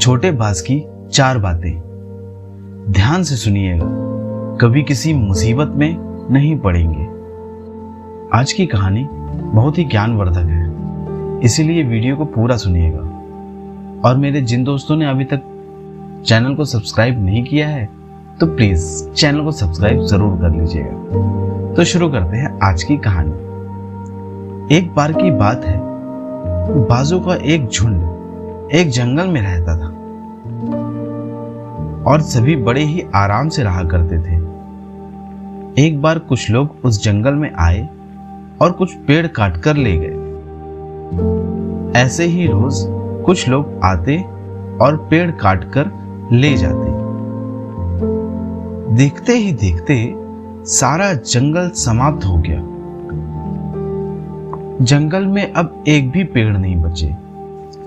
छोटे बाज की 4 बातें। ध्यान से सुनिएगा, कभी किसी मुसीबत में नहीं पड़ेंगे। आज की कहानी बहुत ही ज्ञानवर्धक है, इसीलिए वीडियो को पूरा सुनिएगा। और मेरे जिन दोस्तों ने अभी तक चैनल को सब्सक्राइब नहीं किया है तो प्लीज चैनल को सब्सक्राइब जरूर कर लीजिएगा। तो शुरू करते हैं आज की कहानी। एक बार की बात है, बाजों का एक झुंड एक जंगल में रहता था और सभी बड़े ही आराम से रहा करते थे। एक बार कुछ लोग उस जंगल में आए और कुछ पेड़ काट कर ले गए। ऐसे ही रोज कुछ लोग आते और पेड़ काट कर ले जाते। देखते ही देखते सारा जंगल समाप्त हो गया। जंगल में अब एक भी पेड़ नहीं बचे।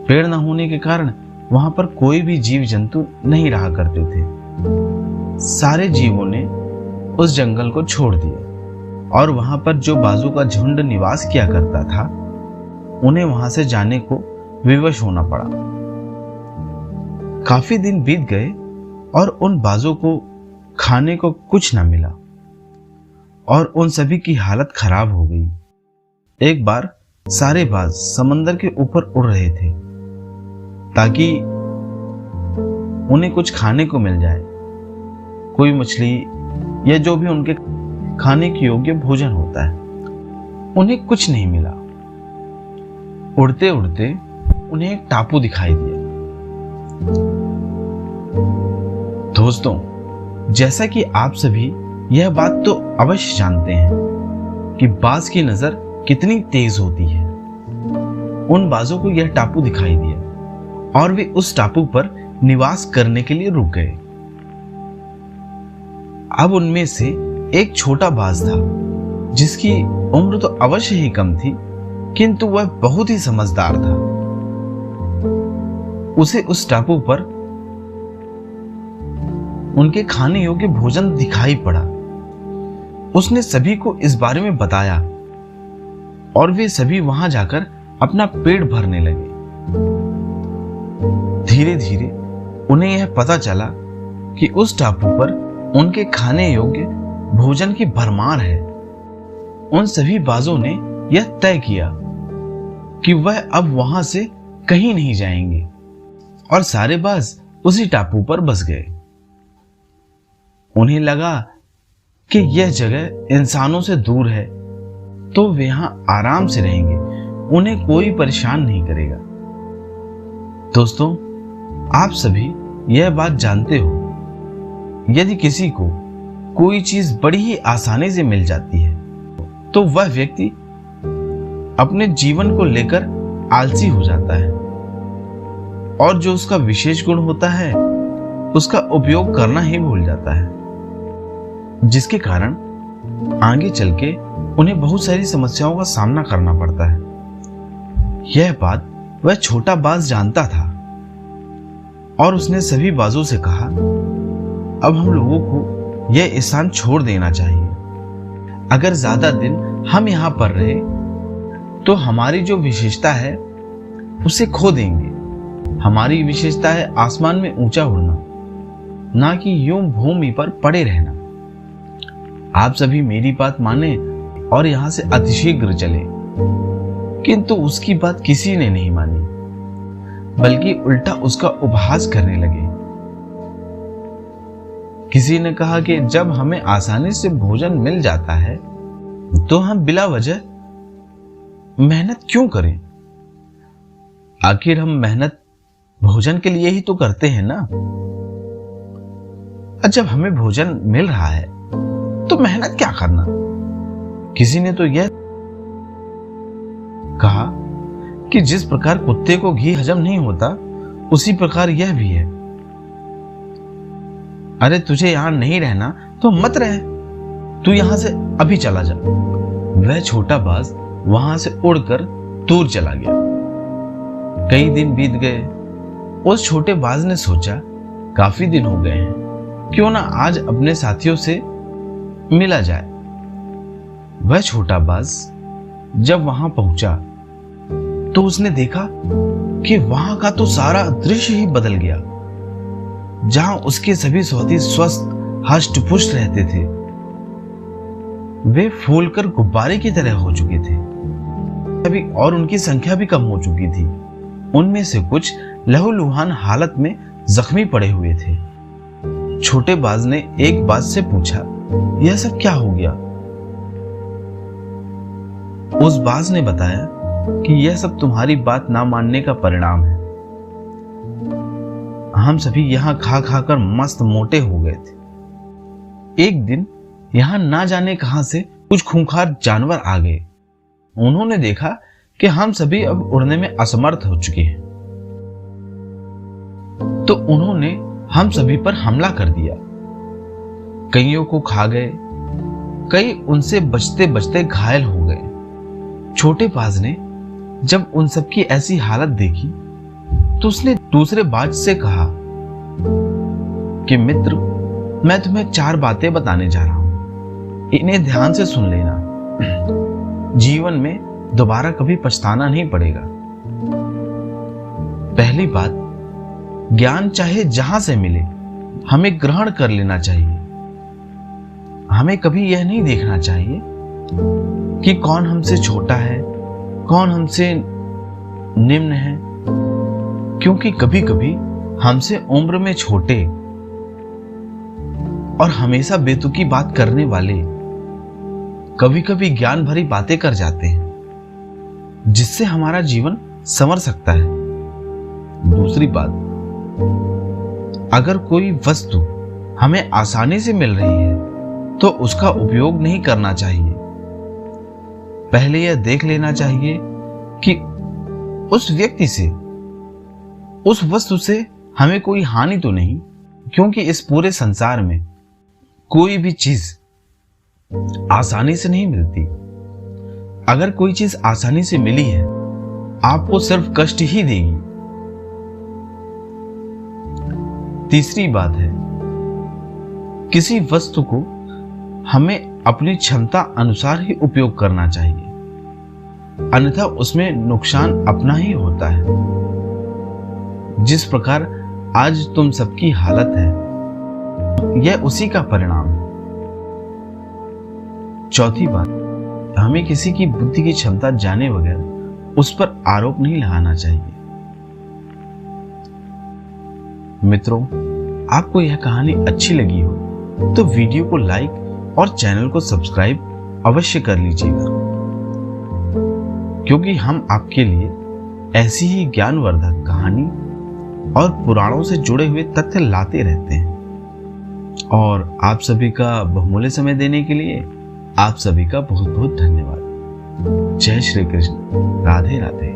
पेड़ न होने के कारण वहां पर कोई भी जीव जंतु नहीं रहा करते थे। सारे जीवों ने उस जंगल को छोड़ दिया और वहां पर जो बाजों का झुंड निवास किया करता था, उन्हें वहां से जाने को विवश होना पड़ा। काफी दिन बीत गए और उन बाजों को खाने को कुछ न मिला और उन सभी की हालत खराब हो गई। एक बार सारे बाज समंदर के ऊपर उड़ रहे थे ताकि उन्हें कुछ खाने को मिल जाए, कोई मछली या जो भी उनके खाने के योग्य भोजन होता है। उन्हें कुछ नहीं मिला। उड़ते उड़ते उन्हें एक टापू दिखाई दिया। दोस्तों, जैसा कि आप सभी यह बात तो अवश्य जानते हैं कि बाज की नजर कितनी तेज होती है। उन बाजों को यह टापू दिखाई दिया और वे उस टापू पर निवास करने के लिए रुक गए। अब उनमें से एक छोटा बाज था जिसकी उम्र तो अवश्य ही कम थी, किंतु वह बहुत ही समझदार था। उसे उस टापू पर उनके खाने योग्य भोजन दिखाई पड़ा। उसने सभी को इस बारे में बताया और वे सभी वहां जाकर अपना पेट भरने लगे। धीरे धीरे उन्हें यह पता चला कि उस टापू पर उनके खाने योग्य भोजन की भरमार है। उन सभी बाजों ने यह तय किया कि वह अब वहां से कहीं नहीं जाएंगे और सारे बाज उसी टापू पर बस गए। उन्हें लगा कि यह जगह इंसानों से दूर है तो वे यहां आराम से रहेंगे, उन्हें कोई परेशान नहीं करेगा। दोस्तों, आप सभी यह बात जानते हो, यदि किसी को कोई चीज बड़ी ही आसानी से मिल जाती है तो वह व्यक्ति अपने जीवन को लेकर आलसी हो जाता है और जो उसका विशेष गुण होता है उसका उपयोग करना ही भूल जाता है, जिसके कारण आगे चल के उन्हें बहुत सारी समस्याओं का सामना करना पड़ता है। यह बात वह छोटा बाज जानता था और उसने सभी बाजों से कहा, अब हम लोगों को यह स्थान छोड़ देना चाहिए। अगर ज्यादा दिन हम यहां पर रहे तो हमारी जो विशेषता है उसे खो देंगे। हमारी विशेषता है आसमान में ऊंचा उड़ना, ना कि यूं भूमि पर पड़े रहना। आप सभी मेरी बात माने और यहां से अतिशीघ्र चले। किंतु उसकी बात किसी ने नहीं मानी, बल्कि उल्टा उसका उपहास करने लगे। किसी ने कहा कि जब हमें आसानी से भोजन मिल जाता है तो हम बिला वजह मेहनत क्यों करें? आखिर हम मेहनत भोजन के लिए ही तो करते हैं ना। और जब हमें भोजन मिल रहा है तो मेहनत क्या करना? किसी ने तो यह कहा कि जिस प्रकार कुत्ते को घी हजम नहीं होता उसी प्रकार यह भी है। अरे तुझे यहां नहीं रहना तो मत रह, तू यहां से अभी चला जा। वह छोटा बाज वहां से उड़कर दूर चला गया। कई दिन बीत गए। उस छोटे बाज ने सोचा, काफी दिन हो गए हैं, क्यों ना आज अपने साथियों से मिला जाए। वह छोटा बाज जब वहां पहुंचा तो उसने देखा कि वहां का तो सारा दृश्य ही बदल गया। जहां उसके सभी सौती स्वस्थ हष्ट पुष्ट रहते थे, वे फूलकर गुब्बारे की तरह हो चुके थे। अभी और उनकी संख्या भी कम हो चुकी थी। उनमें से कुछ लहूलुहान हालत में जख्मी पड़े हुए थे। छोटे बाज ने एक बाज से पूछा, यह सब क्या हो गया? उस बाज ने बताया कि यह सब तुम्हारी बात ना मानने का परिणाम है। हम सभी यहां खा खा कर मस्त मोटे हो गए थे। एक दिन यहां ना जाने कहां से कुछ खूंखार जानवर आ गए। उन्होंने देखा कि हम सभी अब उड़ने में असमर्थ हो चुके हैं, तो उन्होंने हम सभी पर हमला कर दिया। कईयों को खा गए, कई उनसे बचते बचते घायल हो गए। छोटे बाज ने जब उन सब की ऐसी हालत देखी तो उसने दूसरे बाज से कहा कि मित्र, मैं तुम्हें 4 बातें बताने जा रहा हूं, इन्हें ध्यान से सुन लेना। जीवन में दोबारा कभी पछताना नहीं पड़ेगा। पहली बात, ज्ञान चाहे जहां से मिले हमें ग्रहण कर लेना चाहिए। हमें कभी यह नहीं देखना चाहिए कि कौन हमसे छोटा है, कौन हमसे निम्न है, क्योंकि कभी कभी हमसे उम्र में छोटे और हमेशा बेतुकी बात करने वाले कभी कभी ज्ञान भरी बातें कर जाते हैं, जिससे हमारा जीवन संवर सकता है। दूसरी बात, अगर कोई वस्तु हमें आसानी से मिल रही है तो उसका उपयोग नहीं करना चाहिए। पहले यह देख लेना चाहिए कि उस व्यक्ति से, उस वस्तु से हमें कोई हानि तो नहीं, क्योंकि इस पूरे संसार में कोई भी चीज आसानी से नहीं मिलती। अगर कोई चीज आसानी से मिली है, आपको सिर्फ कष्ट ही देगी। तीसरी बात है, किसी वस्तु को हमें अपनी क्षमता अनुसार ही उपयोग करना चाहिए, अन्यथा उसमें नुकसान अपना ही होता है। जिस प्रकार आज तुम सबकी हालत है, यह उसी का परिणाम है। चौथी बात, हमें किसी की बुद्धि की क्षमता जाने बगैर उस पर आरोप नहीं लगाना चाहिए। मित्रों, आपको यह कहानी अच्छी लगी हो तो वीडियो को लाइक और चैनल को सब्सक्राइब अवश्य कर लीजिएगा, क्योंकि हम आपके लिए ऐसी ही ज्ञानवर्धक कहानी और पुराणों से जुड़े हुए तथ्य लाते रहते हैं। और आप सभी का बहुमूल्य समय देने के लिए आप सभी का बहुत बहुत धन्यवाद। जय श्री कृष्ण। राधे राधे।